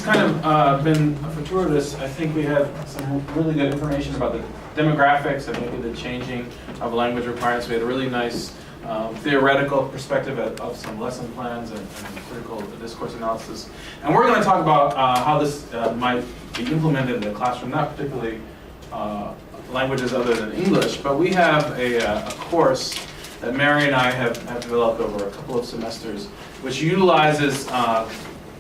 kind of been fortuitous. I think we have some really good information about the demographics and maybe the changing of language requirements. We had a really nice theoretical perspective of some lesson plans and critical discourse analysis. And we're going to talk about how this might be implemented in the classroom, not particularly languages other than English, but we have a course that Mary and I have developed over a couple of semesters, which utilizes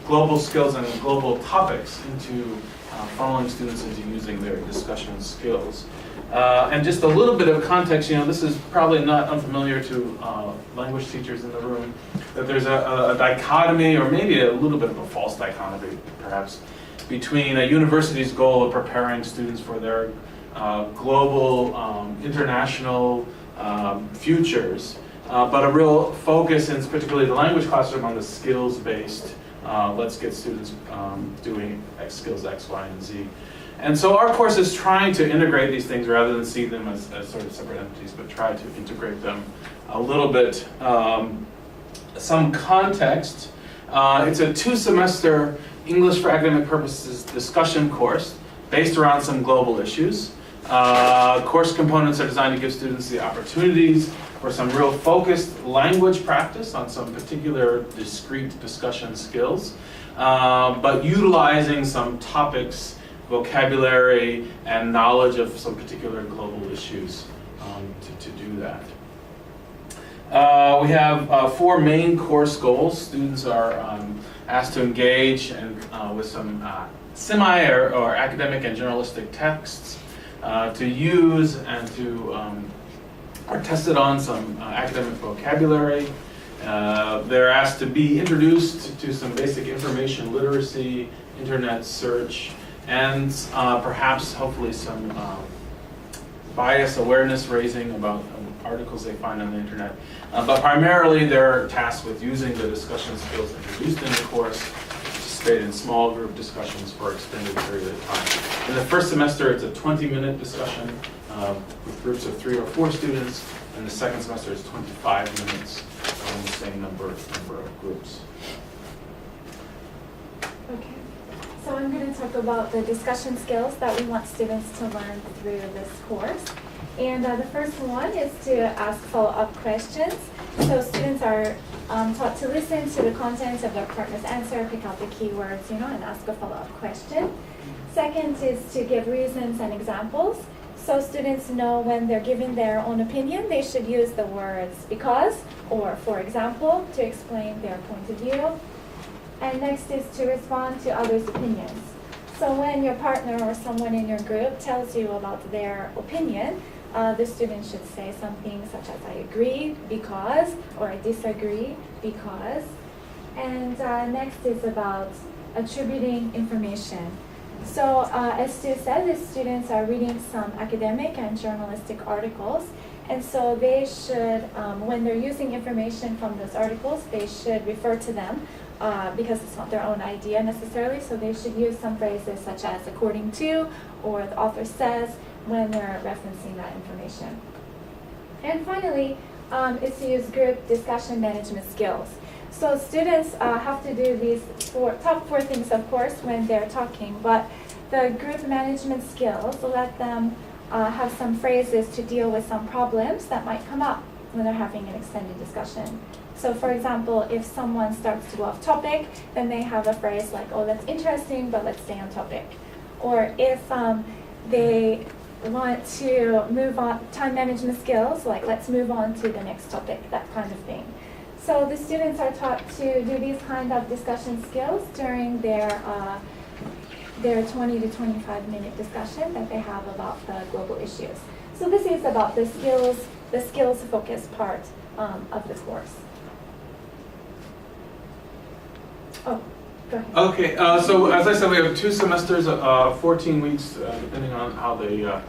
global skills and global topics into funneling students into using their discussion skills. And just a little bit of context, this is probably not unfamiliar to language teachers in the room, that there's a dichotomy, or maybe a little bit of a false dichotomy, perhaps, between a university's goal of preparing students for their global, international futures, but a real focus, in particularly the language classroom, on the skills-based, let's get students doing X skills, X, Y, and Z. And so our course is trying to integrate these things rather than see them as sort of separate entities, but try to integrate them a little bit. Some context. It's a 2-semester English for academic purposes discussion course based around some global issues. Course components are designed to give students the opportunities for some real focused language practice on some particular discrete discussion skills, but utilizing some topics, vocabulary, and knowledge of some particular global issues to do that. We have 4 main course goals. Students are asked to engage with some semi or academic and journalistic texts, to use and to are tested on some academic vocabulary. They're asked to be introduced to some basic information literacy, internet search, and perhaps, hopefully, some bias awareness raising about articles they find on the internet. But primarily, they're tasked with using the discussion skills introduced in the course, participate in small group discussions for an extended period of time. In the first semester, it's a 20-minute discussion with groups of 3 or 4 students. In the second semester, it's 25 minutes on the same number of groups. Okay. So I'm going to talk about the discussion skills that we want students to learn through this course. And the first one is to ask follow-up questions. So students are taught to listen to the contents of their partner's answer, pick out the keywords, and ask a follow-up question. Second is to give reasons and examples. So students know when they're giving their own opinion, they should use the words because or for example to explain their point of view. And next is to respond to others' opinions. So when your partner or someone in your group tells you about their opinion, the student should say something such as I agree because, or I disagree because. And next is about attributing information. So as Stu said, the students are reading some academic and journalistic articles. And so they should, when they're using information from those articles, they should refer to them because it's not their own idea necessarily. So they should use some phrases such as according to or the author says when they're referencing that information. And finally, is to use group discussion management skills. So students have to do these top four things, of course, when they're talking, but the group management skills let them have some phrases to deal with some problems that might come up when they're having an extended discussion. So for example, if someone starts to go off topic, then they have a phrase like, oh, that's interesting, but let's stay on topic. Or if they want to move on, time management skills, like let's move on to the next topic, that kind of thing. So the students are taught to do these kind of discussion skills during their 20 to 25 minute discussion that they have about the global issues. So this is about the skills focused part of this course. Oh, go ahead. Okay, so as I said, we have 2 semesters, 14 weeks, depending on how the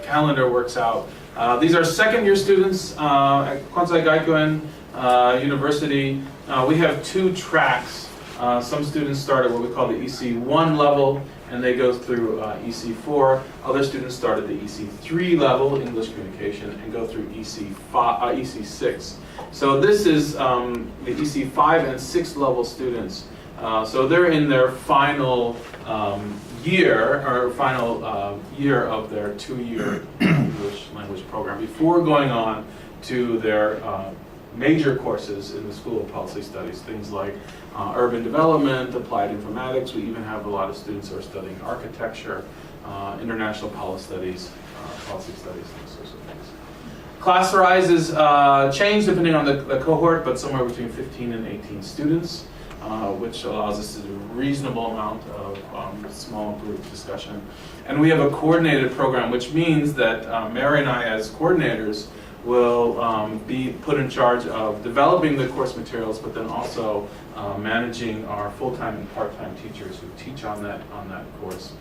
calendar works out. These are second-year students at Kwansei Gaikuin University. We have 2 tracks. Some students start at what we call the EC1 level, and they go through EC4. Other students start at the EC3 level, English communication, and go through EC6. So this is the EC5 and 6 level students So they're in their final year of their 2-year English language program before going on to their major courses in the School of Policy Studies, things like urban development, applied informatics. We even have a lot of students who are studying architecture, international policy studies, those sorts of things. Class sizes change depending on the cohort, but somewhere between 15 and 18 students, which allows us to do a reasonable amount of small group discussion. And we have a coordinated program, which means that Mary and I, as coordinators, will be put in charge of developing the course materials, but then also managing our full-time and part-time teachers who teach on that course.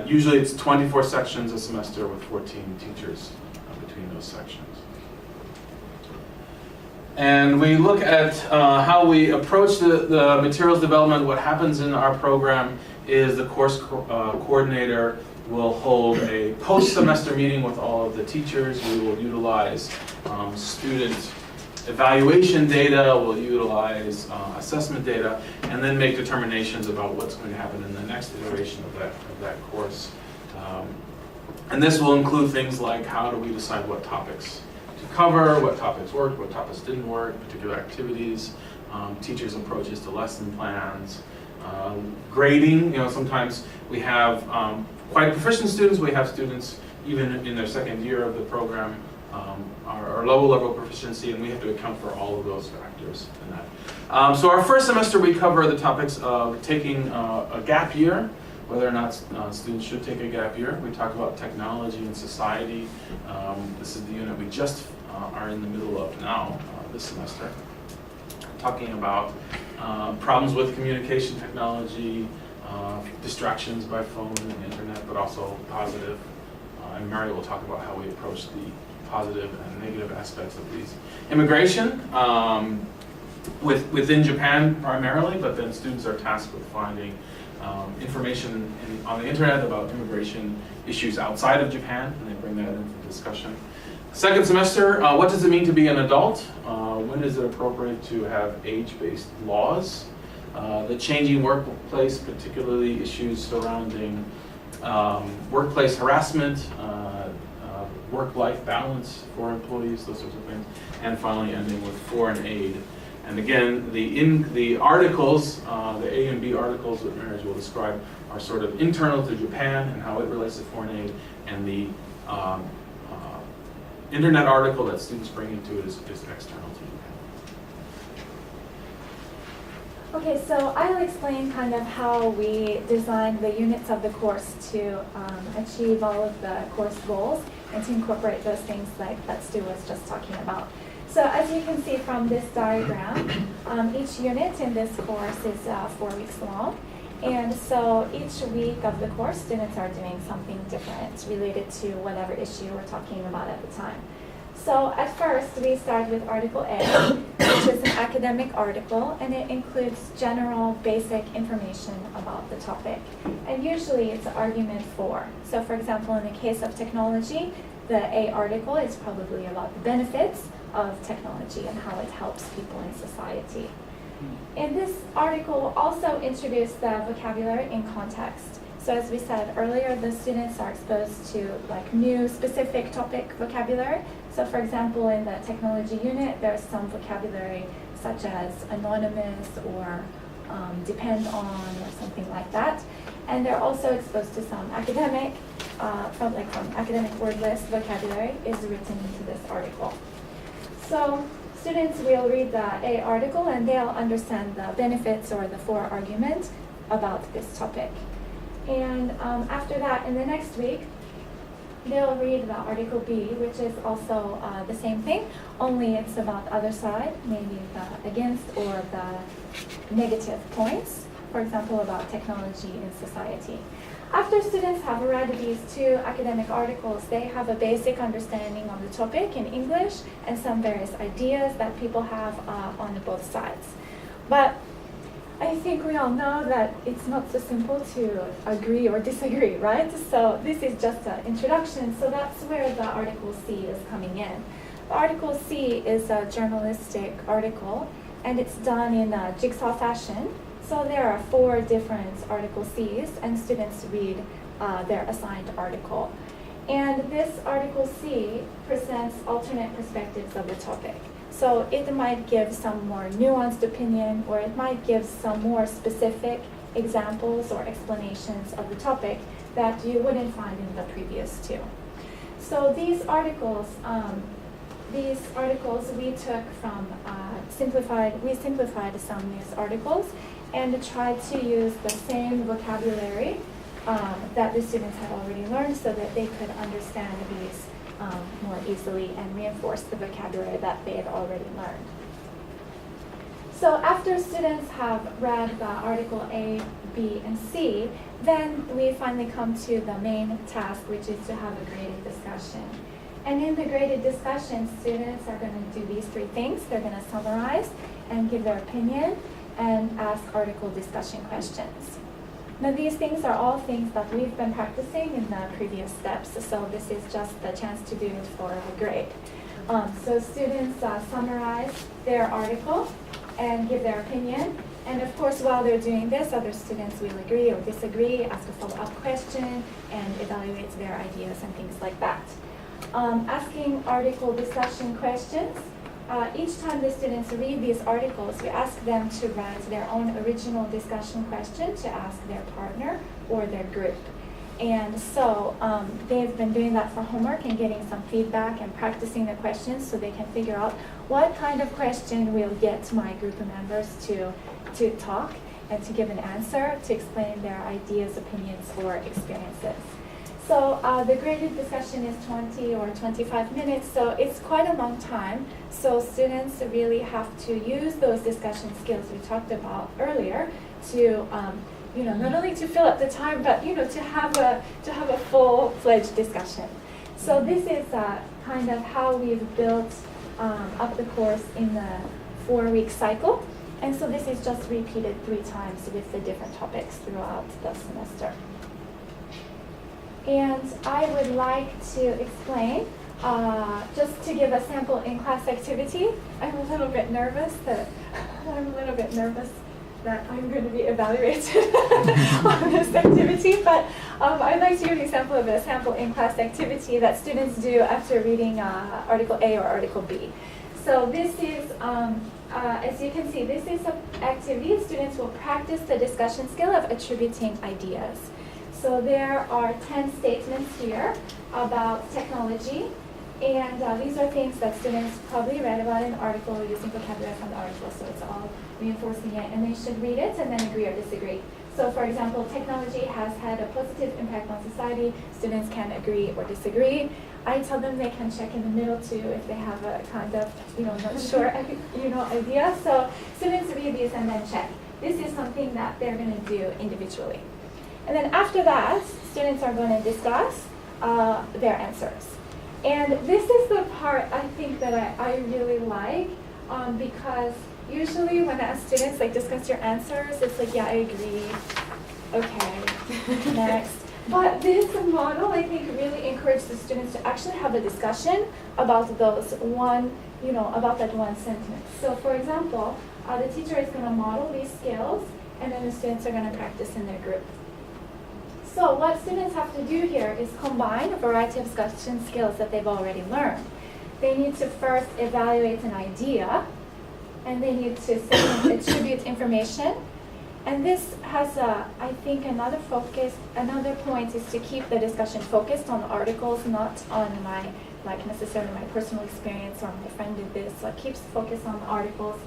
Usually it's 24 sections a semester with 14 teachers between those sections. And we look at how we approach the materials development. What happens in our program is the course coordinator will hold a post-semester meeting with all of the teachers. We will utilize student evaluation data, we'll utilize assessment data, and then make determinations about what's going to happen in the next iteration of that course. And this will include things like how do we decide what topics to cover, what topics worked, what topics didn't work, particular activities, teachers' approaches to lesson plans, grading. Sometimes we have quite proficient students. We have students even in their second year of the program are low level proficiency, and we have to account for all of those factors in that. So our first semester we cover the topics of taking a gap year, whether or not students should take a gap year. We talk about technology and society. This is the unit we just are in the middle of now this semester. Talking about problems with communication technology, distractions by phone and internet, but also positive. And Mary will talk about how we approach the positive and negative aspects of these. Immigration, within Japan primarily, but then students are tasked with finding information on the internet about immigration issues outside of Japan, and they bring that into discussion. Second semester, what does it mean to be an adult? When is it appropriate to have age-based laws? The changing workplace, particularly issues surrounding workplace harassment, work-life balance for employees, those sorts of things, and finally ending with foreign aid. And again, the articles, the A and B articles that Mary will describe are sort of internal to Japan and how it relates to foreign aid, and the internet article that students bring into it is external to Japan. Okay, so I'll explain kind of how we design the units of the course to achieve all of the course goals and to incorporate those things like that Stu was just talking about. So as you can see from this diagram, each unit in this course is 4 weeks long. And so each week of the course, students are doing something different related to whatever issue we're talking about at the time. So at first, we start with Article A, which is an academic article, and it includes general basic information about the topic. And usually it's argument 4. So for example, in the case of technology, the A article is probably about the benefits of technology and how it helps people in society. And this article will also introduce the vocabulary in context. So as we said earlier, the students are exposed to like new specific topic vocabulary. So for example, in the technology unit, there's some vocabulary such as anonymous or depend on or something like that. And they're also exposed to some academic, from academic word list vocabulary is written into this article. So students will read the A article and they'll understand the benefits or the 4 arguments about this topic. And after that, in the next week, they'll read the Article B, which is also the same thing, only it's about the other side, maybe the against or the negative points, for example, about technology in society. After students have read these 2 academic articles, they have a basic understanding of the topic in English and some various ideas that people have on both sides. But I think we all know that it's not so simple to agree or disagree, right? So this is just an introduction, so that's where the Article C is coming in. The Article C is a journalistic article, and it's done in a jigsaw fashion. So there are 4 different Article C's, and students read their assigned article. And this Article C presents alternate perspectives of the topic. So it might give some more nuanced opinion, or it might give some more specific examples or explanations of the topic that you wouldn't find in the previous 2. So these articles we took from we simplified some news articles and tried to use the same vocabulary that the students had already learned so that they could understand these more easily and reinforce the vocabulary that they had already learned. So after students have read the article A, B, and C, then we finally come to the main task, which is to have a graded discussion. And in the graded discussion, students are going to do these 3 things. They're going to summarize and give their opinion and ask article discussion questions. Now these things are all things that we've been practicing in the previous steps, so this is just the chance to do it for a grade. So students summarize their article and give their opinion, and of course while they're doing this, other students will agree or disagree, ask a follow-up question, and evaluate their ideas and things like that. Asking article discussion questions. Each time the students read these articles, we ask them to write their own original discussion question to ask their partner or their group. And so they've been doing that for homework and getting some feedback and practicing the questions so they can figure out what kind of question will get my group of members to talk and to give an answer, to explain their ideas, opinions, or experiences. So the graded discussion is 20 or 25 minutes, so it's quite a long time. So students really have to use those discussion skills we talked about earlier to, not only to fill up the time, but to have a full-fledged discussion. So this is kind of how we've built up the course in the 4-week cycle, and so this is just repeated 3 times with the different topics throughout the semester. And I would like to explain, just to give a sample in-class activity. I'm a little bit nervous that I'm going to be evaluated on this activity, but I'd like to give you an example of a sample in-class activity that students do after reading Article A or Article B. So this is, as you can see, this is an activity. Students will practice the discussion skill of attributing ideas. So there are 10 statements here about technology, and these are things that students probably read about in an article or using vocabulary from the article, so it's all reinforcing it, and they should read it and then agree or disagree. So for example, technology has had a positive impact on society. Students can agree or disagree. I tell them they can check in the middle too if they have a kind of, not sure, idea. So students read these and then check. This is something that they're going to do individually. And then after that, students are going to discuss their answers. And this is the part I think that I really like, because usually when I ask students, discuss your answers, it's like, yeah, I agree, okay, next. But this model, I think, really encourages the students to actually have a discussion about those about that one sentence. So for example, the teacher is going to model these skills, and then the students are going to practice in their group. So what students have to do here is combine a variety of discussion skills that they've already learned. They need to first evaluate an idea, and they need to second attribute information. And this has, I think, another point is to keep the discussion focused on the articles, not on necessarily my personal experience or my friend did this. So it keeps focus on the articles.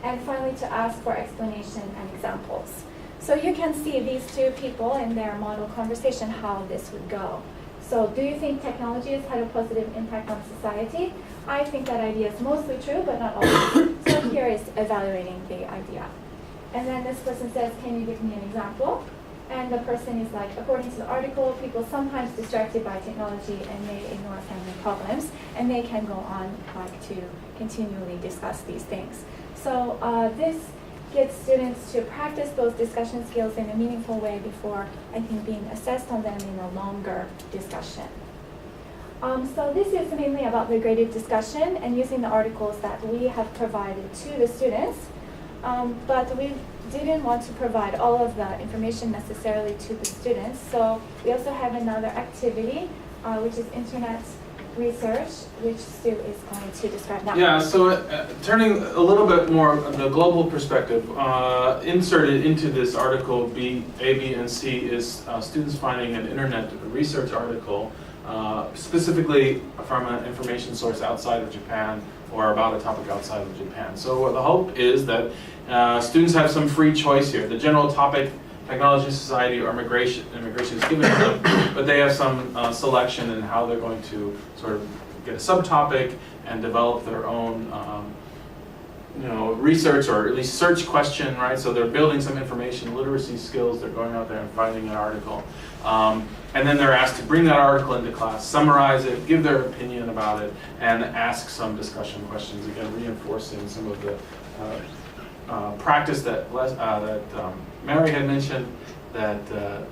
And finally, to ask for explanation and examples. So you can see these 2 people in their model conversation, how this would go. So do you think technology has had a positive impact on society? I think that idea is mostly true, but not always. So here is evaluating the idea. And then this person says, can you give me an example? And the person is like, according to the article, people sometimes distracted by technology and may ignore family problems, and they can go on to continually discuss these things. So this gets students to practice those discussion skills in a meaningful way before, I think, being assessed on them in a longer discussion. So this is mainly about the graded discussion and using the articles that we have provided to the students. but we didn't want to provide all of the information necessarily to the students. So we also have another activity, which is internet research, which Stu is going to describe now. Yeah, so turning a little bit more of the global perspective, inserted into this article A, B, and C is students finding an internet research article specifically from an information source outside of Japan or about a topic outside of Japan. So the hope is that students have some free choice here. The general topic, technology, society, or immigration is given to them, but they have some selection in how they're going to sort of get a subtopic and develop their own research or at least search question, right? So they're building some information literacy skills, they're going out there and finding an article. And then they're asked to bring that article into class, summarize it, give their opinion about it, and ask some discussion questions, again reinforcing some of the practice that Mary had mentioned, that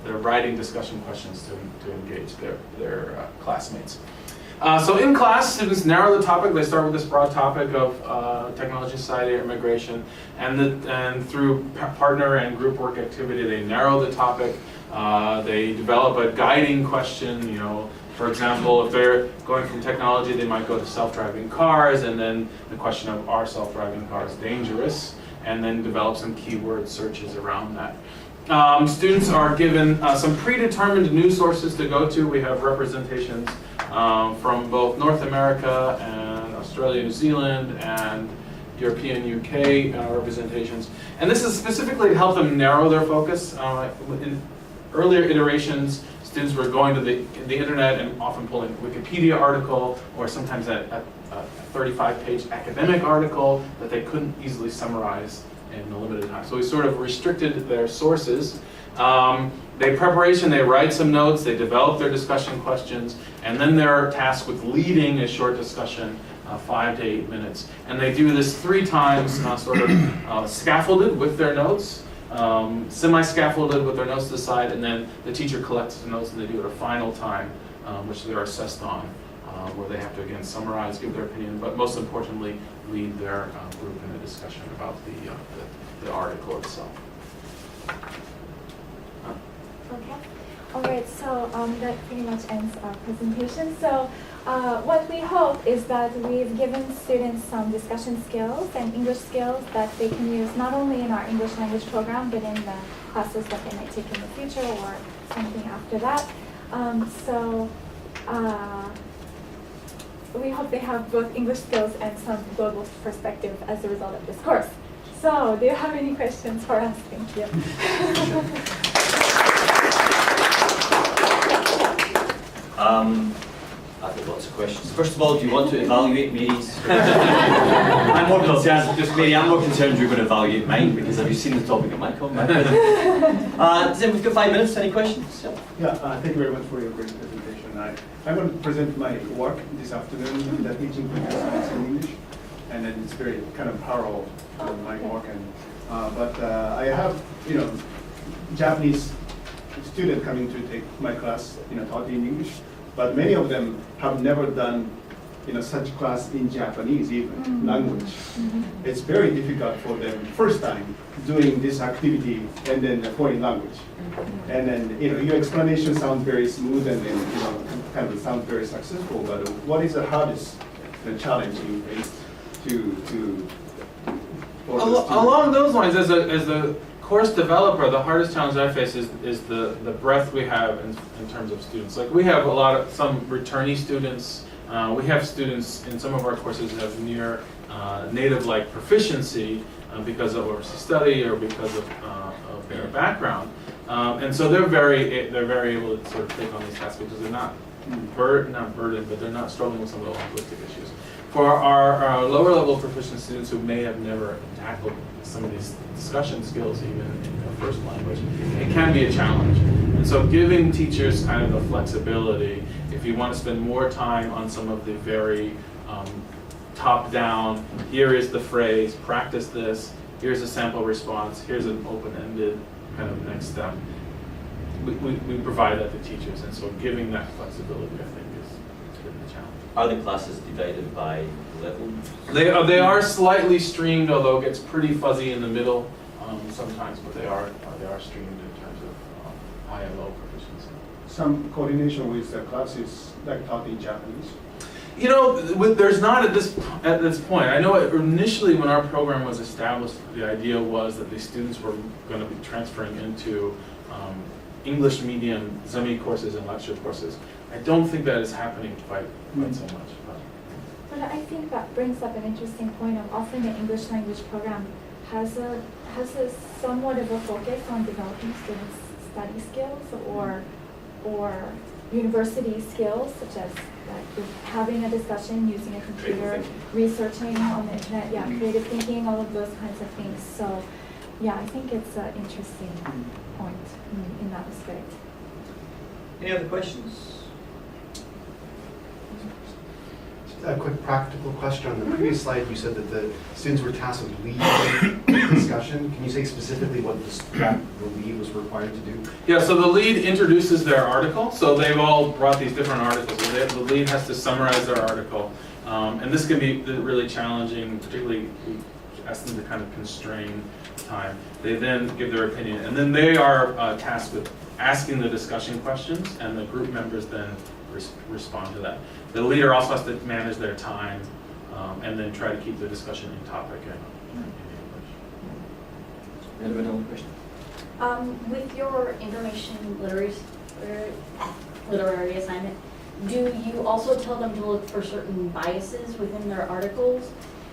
they're writing discussion questions to engage their classmates. So in class, students narrow the topic. They start with this broad topic of technology, society, or immigration, and through partner and group work activity, they narrow the topic. They develop a guiding question. For example, if they're going from technology, they might go to self-driving cars, and then the question of, are self-driving cars dangerous? And then develop some keyword searches around that. Students are given some predetermined news sources to go to. We have representations from both North America and Australia, New Zealand, and European, UK representations. And this is specifically to help them narrow their focus. In earlier iterations, students were going to the internet and often pulling a Wikipedia article or sometimes a 35-page academic article that they couldn't easily summarize in a limited time. So we sort of restricted their sources. They write some notes, they develop their discussion questions, and then they're tasked with leading a short discussion, 5 to 8 minutes. And they do this 3 times, sort of scaffolded with their notes, semi-scaffolded with their notes to the side, and then the teacher collects the notes and they do it a final time, which they're assessed on, where they have to again summarize, give their opinion, but most importantly, lead their group in a discussion about the article itself. Okay. All right. So that pretty much ends our presentation. So what we hope is that we've given students some discussion skills and English skills that they can use not only in our English language program, but in the classes that they might take in the future or something after that. We hope they have both English skills and some global perspective as a result of this course. So, do you have any questions for us? Thank you. I've got lots of questions. First of all, do you want to evaluate Mary's? I'm more concerned you're going to evaluate mine, because have you seen the topic of my comment? We've got 5 minutes. Any questions? Yeah, thank you very much for your great presentation. I'm going to present my work this afternoon, the teaching science in English, and then it's very kind of parallel to my work. But I have, Japanese student coming to take my class, taught in English, but many of them have never done, such class in Japanese even, language. Mm-hmm. It's very difficult for them first time doing this activity and then a foreign language. And then, your explanation sounds very smooth and then, kind of sounds very successful, but what is the hardest challenge you face Along those lines, as a course developer, the hardest challenge I face is the breadth we have in terms of students. Like we have some returnee students. We have students in some of our courses that have near native-like proficiency because of overseas study or because of their background, and so they're very able to sort of take on these tasks because they're not burdened, but they're not struggling with some of the linguistic issues. For our lower level proficient students who may have never tackled some of these discussion skills even in their first language, it can be a challenge. And so giving teachers kind of the flexibility, if you want to spend more time on some of the very top-down, here is the phrase, practice this, here's a sample response, here's an open-ended kind of next step. We provide that to teachers, and so giving that flexibility, I think, is been the challenge. Are the classes divided by level? They are slightly streamed, although it gets pretty fuzzy in the middle sometimes, but they are streamed in terms of high and low proficiency. Some coordination with the classes like taught in Japanese. You know, there's not at this point. I know initially when our program was established, the idea was that the students were going to be transferring into English medium Zemi courses and lecture courses. I don't think that is happening quite so much. But I think that brings up an interesting point of offering an English language program has a somewhat of a focus on developing students' study skills or university skills, such as like having a discussion, using a computer, researching on the internet, creative thinking, all of those kinds of things. So, yeah, I think it's an interesting point in that respect. Any other questions? A quick practical question. On the previous slide, you said that the students were tasked with leading the discussion. Can you say specifically what the lead was required to do? Yeah, so the lead introduces their article. So they've all brought these different articles. The lead has to summarize their article. And this can be really challenging, particularly we ask them to kind of constrain time. They then give their opinion. And then they are tasked with asking the discussion questions, and the group members then respond to that. The leader also has to manage their time and then try to keep the discussion in topic and in English. Anyone have a question? With your information literary assignment, do you also tell them to look for certain biases within their articles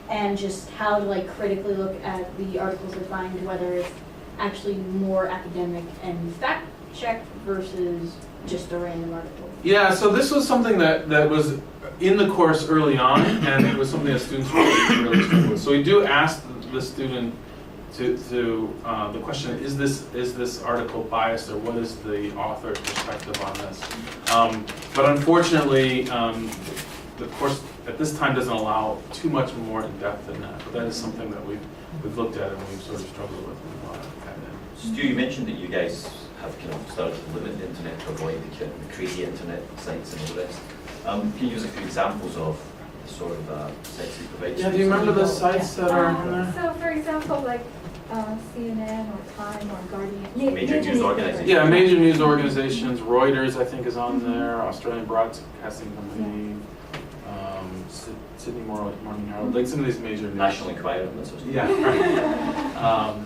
and just how to like critically look at the articles and find whether it's actually more academic and fact checked versus just a random article? Yeah, so this was something that was in the course early on, and it was something that students really struggled with. So we do ask the student to the question: Is this article biased, or what is the author's perspective on this? But unfortunately, the course at this time doesn't allow too much more in depth than that. But that is something that we've looked at and we've sort of struggled with. Stu, you mentioned that you guys have kind of started to limit the internet to avoid the crazy internet sites and all the rest. Can you use a few examples of the sort of sites you provide? Yeah, do you remember the sites that are on there? So, for example, like CNN or Time or Guardian. Major news organizations. Yeah, major news organizations. Reuters, I think, is on there. Australian Broadcasting Company. Sydney Morning Herald. Like some of these major news. National Enquirer and that sort of stuff. Yeah, right.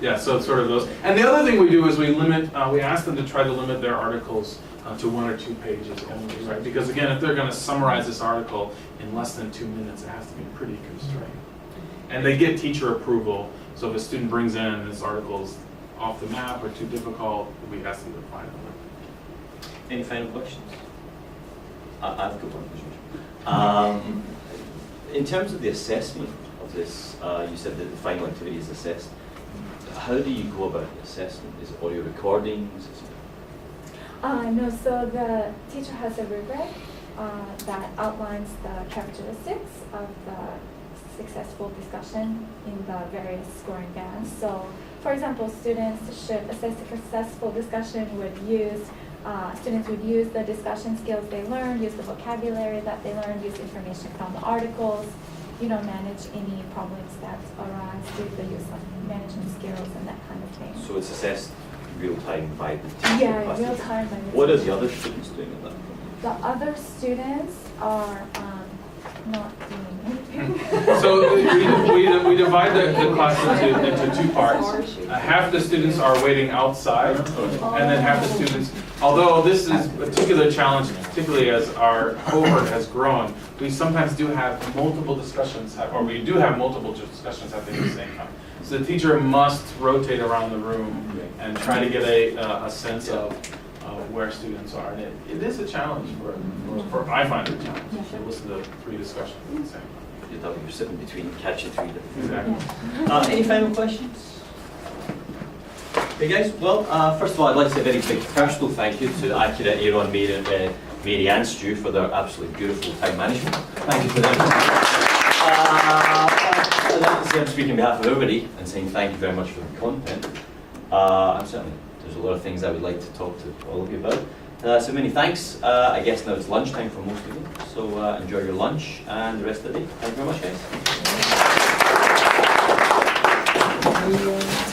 Yeah, so it's sort of those. And the other thing we do is we ask them to try to limit their articles to 1 or 2 pages only, right? Because again, if they're going to summarize this article in less than 2 minutes, it has to be pretty constrained. And they get teacher approval, so if a student brings in this article's off the map or too difficult, we ask them to find them. Any final questions? I've got one. In terms of the assessment of this, you said that the final activity is assessed. How do you go about the assessment? Is it audio recordings? No, so the teacher has a rubric that outlines the characteristics of the successful discussion in the various scoring bands. So, for example, students should assess a successful discussion students would use the discussion skills they learned, use the vocabulary that they learned, use information from the articles, manage any problems that arise through the use of management skills and that kind of thing. So it's assessed real time by the teacher? Yeah, real time. What are the other students doing at that point? The other students are not doing anything. So we divide the class into 2 parts. Half the students are waiting outside, and then half the students, although this is a particular challenge, particularly as our cohort has grown, we sometimes do have multiple discussions, or we do have multiple discussions happening at the same time. So the teacher must rotate around the room and try to get a sense of where students are. And it is a challenge I find it a challenge to listen to 3 discussions at the same time. You're sitting between catching 3 different. Exactly. Any final questions? Hey guys, well, first of all, I'd like to say a very big personal thank you to Akira, Aaron, Mary and Stu for their absolutely beautiful time management. Thank you for that. I'd like to say I'm speaking on behalf of everybody and saying thank you very much for the content. I'm certainly, there's a lot of things I would like to talk to all of you about. So many thanks. I guess now it's lunchtime for most of you, so enjoy your lunch and the rest of the day. Thank you very much, guys.